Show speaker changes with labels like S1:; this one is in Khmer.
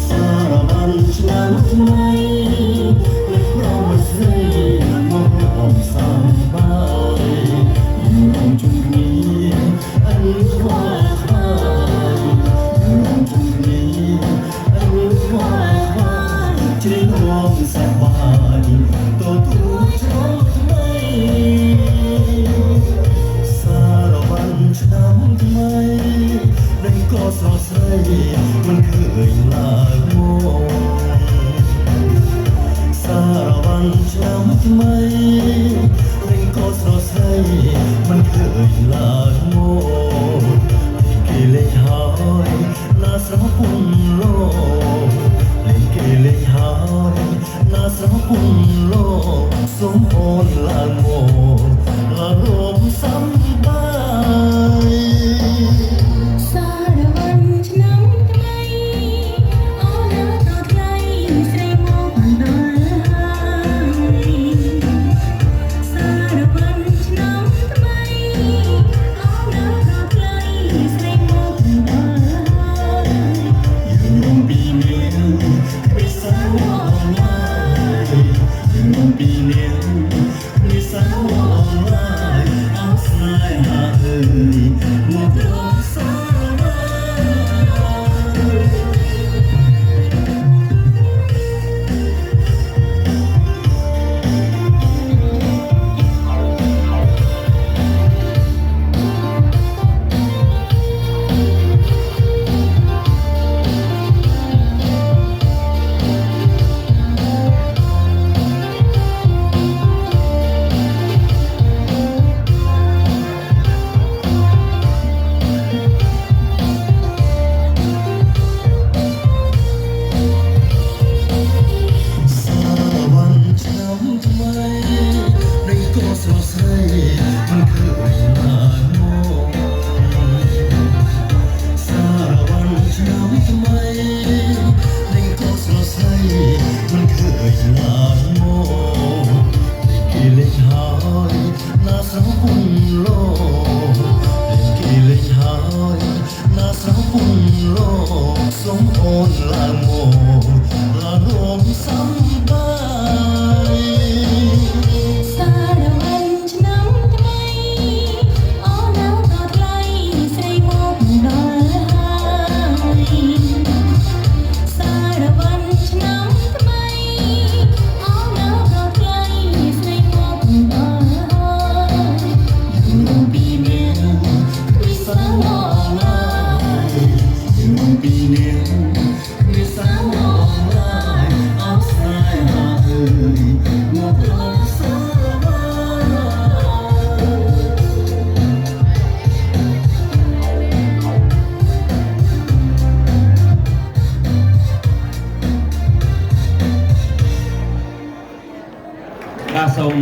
S1: សារបានឆ្នាំថ្មីលើក្រមស្រីមកអមសំបាយយូរជុំគ្នាអញខ្វល់ខ្វាយយូរជុំគ្នាអញខ្វល់ខ្វាយជ្រៀងរងសប្បាយទទួលឆ្នាំថ្មីសារបានឆ្នាំថ្មីនឹងក៏ស្រស់ស្រីមិនឃើញឡើយមកសារបានឆ្នាំថ្មីនឹងក៏ស្រស់ស្រីមិនឃើញឡើយមកគេលេចហើយណាស្រស់ពុំលោកគេលេចហើយណាស្រស់ពុំលោកសូមអូនឡើងមកឡើងរំសំបាយ
S2: សារបានឆ្នាំថ្មីអូននៅដល់ថ្លៃស្រីមកបានដល់ហើយសារបានឆ្នាំថ្មីអូននៅដល់ថ្លៃស្រីមកបានដល់ហើយ
S1: យូរពីនាងវិសាវអនឡាញយូរពីនាងវិសាវអនឡាញអស់ស្នេហាអើយមករកសារបានស្រស់ស្រីមិនឃើញឡើយមកសារបានឆ្នាំថ្មីនឹងក៏ស្រស់ស្រីមិនឃើញឡើយមកគេលេចហើយណាស្រស់ពុំលោកគេលេចហើយណាស្រស់ពុំលោកសូមអូនឡើងមកឡើងរំសំបាយ
S2: សារបានឆ្នាំថ្មីអូននៅដល់ថ្លៃស្រីមកដល់ហើយសារបានឆ្នាំថ្មីអូននៅដល់ថ្លៃស្រីមកដល់ហើយ
S1: យូរពីនាងវិសាវអនឡាញយូរពីនាងវិសាវអនឡាញអស់ស្នេហាអើយមករកសារបានសូម